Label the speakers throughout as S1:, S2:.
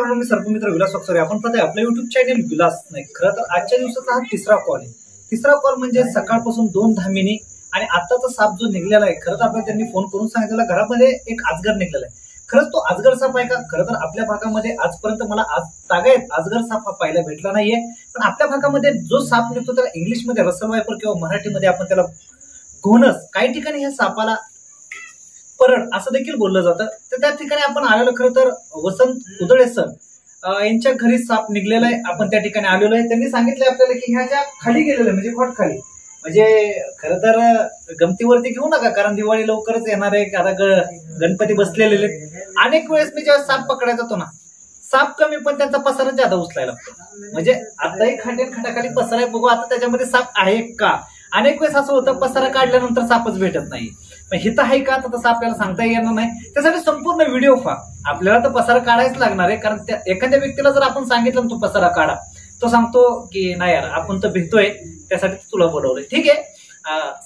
S1: मित्रांनो, मी सर्पमित्र विलास वक्सरे. आपण पाहताय आपलं युट्यूब चॅनल विलास नाही. खरं तर आजच्या दिवसाचा हा तिसरा कॉल आहे. तिसरा कॉल म्हणजे सकाळपासून 2 धामिनी आणि आत्ताचा साप जो निघलेला आहे. खरं तर आपल्याला त्यांनी फोन करून सांगितलं घरामध्ये एक अजगर निघलेला आहे. खरंच तो अजगर साप आहे का? खरं तर आपल्या भागामध्ये आजपर्यंत मला तागायत अजगर साप पाहायला भेटला नाहीये. पण आपल्या भागामध्ये जो साप निघतो त्याला इंग्लिशमध्ये रसल वायपर किंवा मराठीमध्ये आपण त्याला घोणस, काही ठिकाणी ह्या सापाला परड असं देखील बोललं जातं. तर त्या ठिकाणी आपण आलेलो. खरं तर वसंत उदळे सर यांच्या घरी साप निघलेला आहे. आपण त्या ठिकाणी आलेलो आहे. त्यांनी सांगितलं आपल्याला की ह्या ज्या खाली गेलेलं म्हणजे खोट खाली, म्हणजे खरं तर गमतीवरती घेऊ नका, कारण दिवाळी लवकरच येणार आहे. आता गणपती बसलेले. अनेक वेळेस मी जेव्हा साप पकडायचा होतो ना, साप कमी पण त्यांचा पसारा ज्यादा उचलायला लागतो. म्हणजे आताही खाटाखाली पसारा आहे, बघू आता त्याच्यामध्ये साप आहे का. अनेक वेळेस असं होतं पसारा काढल्यानंतर सापच भेटत नाही. पण हिथं आहे का तर तसं आपल्याला सांगता येणार नाही. त्यासाठी संपूर्ण व्हिडिओ पहा. आपल्याला तर पसारा काढायच लागणार आहे, कारण एखाद्या व्यक्तीला जर आपण सांगितलं तो पसारा काढा, तो सांगतो की नाही यार आपण तर भितोय, त्यासाठी तुला बोलवलंय. ठीक आहे,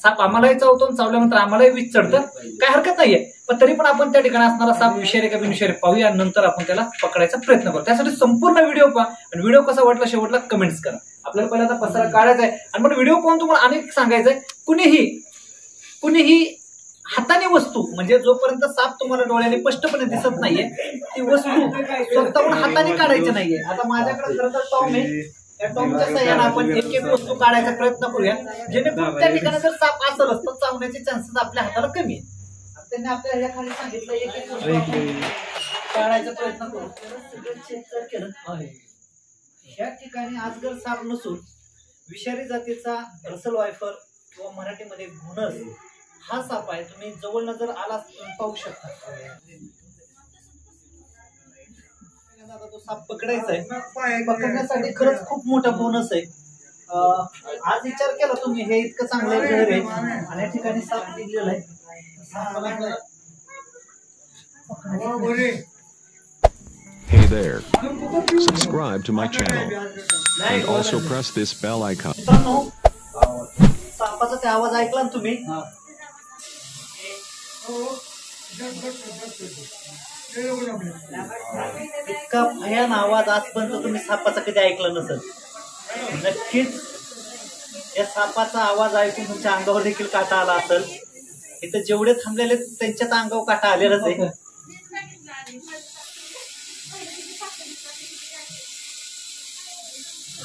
S1: साप आम्हालाही चावतो, चावल्यानंतर आम्हालाही वीज चढतं, काय हरकत नाहीये. पण तरी पण आपण त्या ठिकाणी असणारा साप विषारी का बिनविषारी पाहूया आणि नंतर आपण त्याला पकडायचा प्रयत्न करू. त्यासाठी संपूर्ण व्हिडिओ पहा आणि व्हिडिओ कसा वाटला शेवटला कमेंट्स करा. आपल्याला पहिला आता पसारा काढायचा आहे आणि पण व्हिडिओ पाहून तुम्हाला अनेक सांगायचंय, कुणीही हाताने वस्तू, म्हणजे जोपर्यंत साप तुम्हाला डोळ्याने स्पष्टपणे दिसत नाहीये ती वस्तू स्वतःहून हाताने काढायची नाहीये. आता माझ्याकडे खरं तर टॉम आहे. त्या टॉमच्या सहाय्याने आपण एक एक वस्तू काढायचा प्रयत्न करूया, जेणेकरून त्या ठिकाणी जर साप असेल तर चावण्याचे चान्सेस आपल्या हाताला कमी आहे. त्यांनी आपल्याला या खाली सांगितलं एक एक वस्तू काढायचा प्रयत्न करू. ह्या ठिकाणी आजगर साप नसून विषारी जातीचा रसल वायफर किंवा मराठीमध्ये घोणस हा साप आहे. तुम्ही जवळ नजर आला पाहू शकता. आता तो साप पकडायचा आहे. पकडण्यासाठी खरंच खूप मोठा बोनस आहे. आज विचार केला तुम्ही, हे इतकं चांगलं घर आहे आणि या ठिकाणी साप निघलेला आहे.
S2: Hey there. Subscribe to my channel and also press this bell icon.
S1: सापाचा ते आवाज ऐकला ना तुम्ही? इतका भयान आवाज आजपर्यंत तुम्ही सापाचा कधी ऐकला नसेल. नक्कीच या सापाचा आवाज ऐकून तुमच्या अंगावर देखील काटा आला असेल. इथं जेवढे थांबलेले त्यांच्याच अंगावर काटा आलेलाच आहे.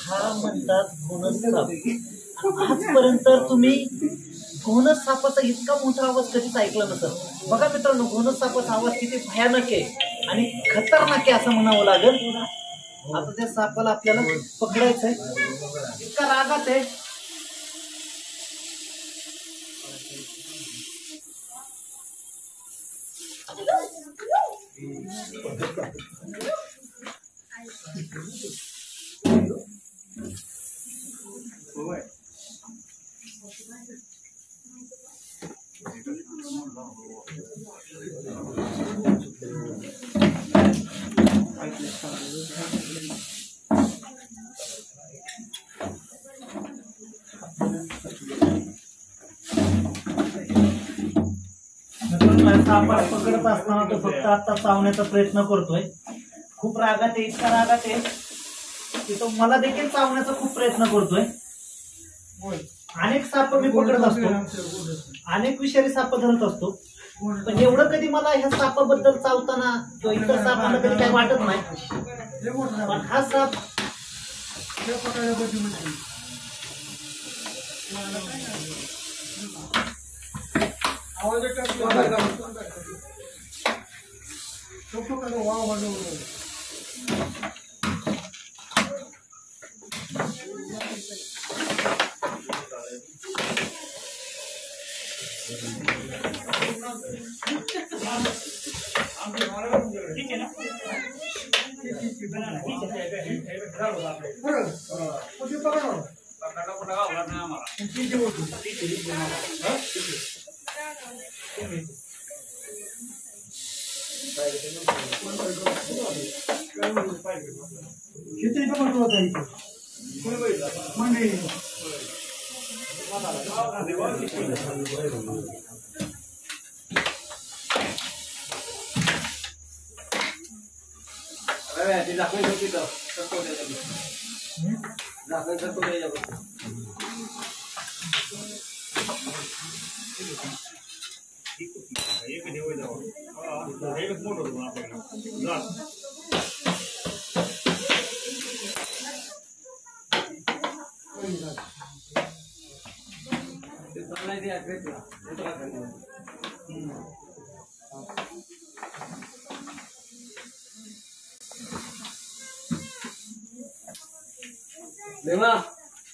S1: हा म्हणतात घोणस साप. आजपर्यंत तुम्ही घोणस सापाचा इतका मोठा आवाज कधीच ऐकला नसेल. बघा मित्रांनो, घोणस सापाचा आवाज किती भयानक आहे आणि खतरनाक आहे असं म्हणावं लागेल. आता त्या सापाला आपल्याला पकडायचंय. इतका रागात आहे. सापाला पकडत असताना तो फक्त आता चावण्याचा प्रयत्न करतोय. खूप रागात आहे, इतका रागात आहे की तो मला देखील चावण्याचा खूप प्रयत्न करतोय. अनेक साप मी पकडत असतो, अनेक विषारी साप धरत असतो, पण एवढं कधी मला ह्या सापाबद्दल चावताना किंवा इतर सापाला कधी काही वाटत नाही. पण हा साप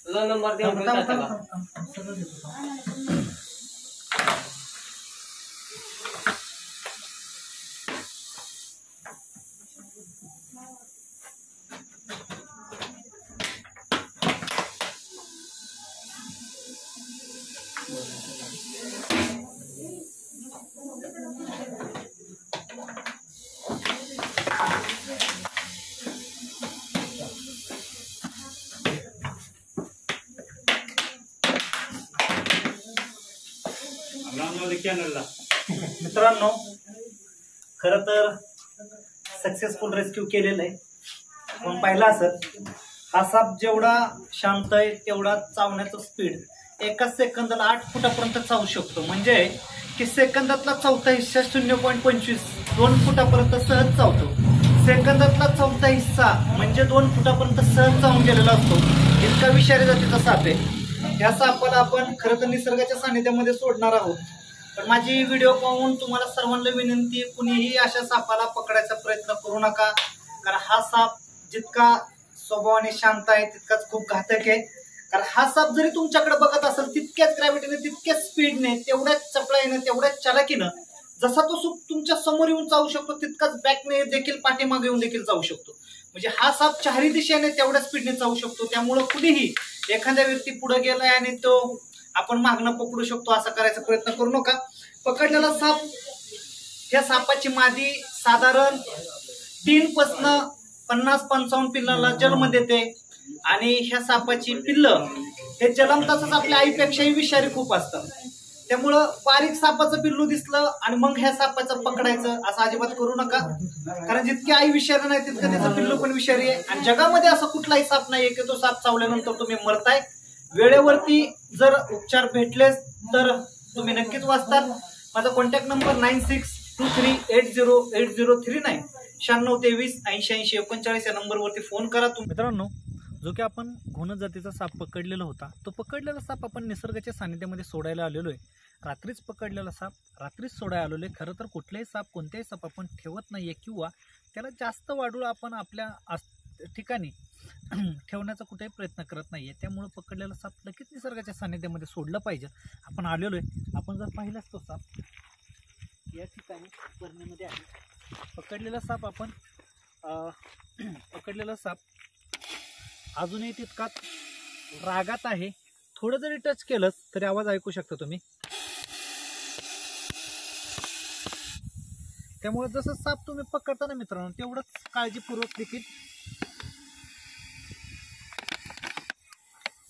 S3: तुझा नंबर दे
S1: मित्रांनो, खरं तर सक्सेसफुल रेस्क्यू केलेलं आहे. पण पाहिला असेल हा साप जेवढा शांत आहे तेवढा चावण्याचं स्पीड एका सेकंदाला 8 फुटापर्यंत चावू शकतो. म्हणजे की सेकंदातला चौथा हिस्सा 0.25 2 फुटापर्यंत सहज चावतो. सेकंदातला चौथा हिस्सा म्हणजे 2 फुटापर्यंत सहज चावून गेलेला असतो. इतका विषारी जातीचा साप आहे. या सापाला आपण खरं तर निसर्गाच्या सानिध्यामध्ये सोडणार आहोत. पण माझी व्हिडिओ पाहून तुम्हाला सर्वांना विनंती, कुणीही अशा सापाला पकडायचा प्रयत्न करू नका. कारण हा साप जितका स्वभावाने शांत आहे तितकाच खूप घातक आहे. कारण हा साप जरी तुमच्याकडे बघत असेल तितक्याच ग्रॅव्हिटीने, तितक्याच स्पीडने, तेवढ्याच चपळाईने, तेवढ्याच चालाकीनं जसा तो तुमच्या समोर येऊन चावू शकतो तितकाच बॅकने देखील, पाठीमागे येऊन देखील चावू शकतो. म्हणजे हा साप चारही दिशेने तेवढ्या स्पीडने चावू शकतो. त्यामुळं कुणीही एखाद्या व्यक्ती पुढे गेलाय आणि तो आपण मागणं पकडू शकतो असा करायचा प्रयत्न करू नका. पकडलेला साप, ह्या सापाची मादी साधारण 3 पासून 50-55 पिल्लांना जन्म देते. आणि ह्या सापाची पिल्लं हे जन्मताच आपल्या आईपेक्षाही विषारी खूप असतात. त्यामुळं बारीक सापाचं पिल्लू दिसलं आणि मग ह्या सापाचं पकडायचं असं अजिबात करू नका. कारण जितकी आई विषारी नाही तितकं त्याचं पिल्लू पण विषारी आहे. आणि जगामध्ये असा कुठलाही साप नाहीये की तो साप चावल्यानंतर तुम्ही मरताय. वेळेवरती जर उपचार भेटलेच तर तुम्ही नक्कीच वाचतात. माझा कॉन्टॅक्ट नंबर 9623808039 9623808039 या नंबरवरती फोन करा. मित्रांनो, जो की आपण घोणस जातीचा साप पकडलेला होता, तो पकडलेला साप आपण निसर्गाच्या सानिध्यामध्ये सोडायला आलेलो आहे. रात्रीच पकडलेला साप रात्रीच सोडायला आलेलो आहे. खरं तर कुठल्याही साप, कोणत्याही साप आपण ठेवत नाहीये किंवा त्याला जास्त वाढूळ आपण आपल्या ठिकाणी ठेवण्याचा कुठेही प्रयत्न करत नाहीये. त्यामुळे पकडलेला साप लगेच निसर्गाच्या सानिध्यामध्ये सोडलं पाहिजे. आपण आलेलो आहे. आपण जर पाहिलाच तो साप या ठिकाणी बरणीमध्ये आहे. पकडलेला साप आपण पकडलेला साप अजूनही तितकाच रागात आहे. थोडं जरी टच केलं तरी आवाज ऐकू शकता तुम्ही. त्यामुळे जसं साप तुम्ही पकडता ना मित्रांनो, तेवढंच काळजीपूर्वक देखील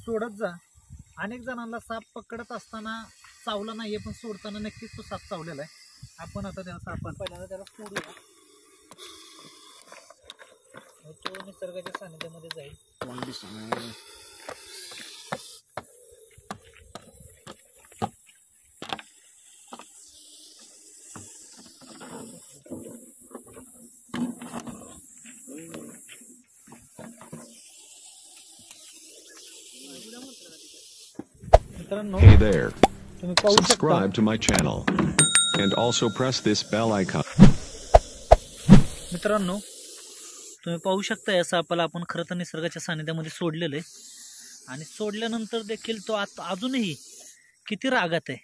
S1: सोडत जा. अनेक जणांना साप पकडत असताना चावला नाहीये, पण सोडताना नक्कीच तो साप चावलेला आहे. आपण आता त्याला पहिल्यांदा त्याला सोडूया. तो निसर्गाच्या सानिध्यामध्ये जाईल.
S2: Hey there. Subscribe to my channel and also press this bell icon.
S1: मित्रांनो, तुम्ही पाहू शकता या सापाला आपण खरं तर निसर्गाच्या सानिध्यामध्ये सोडलेलं आहे. आणि सोडल्यानंतर देखील तो अजूनही किती रागात आहे.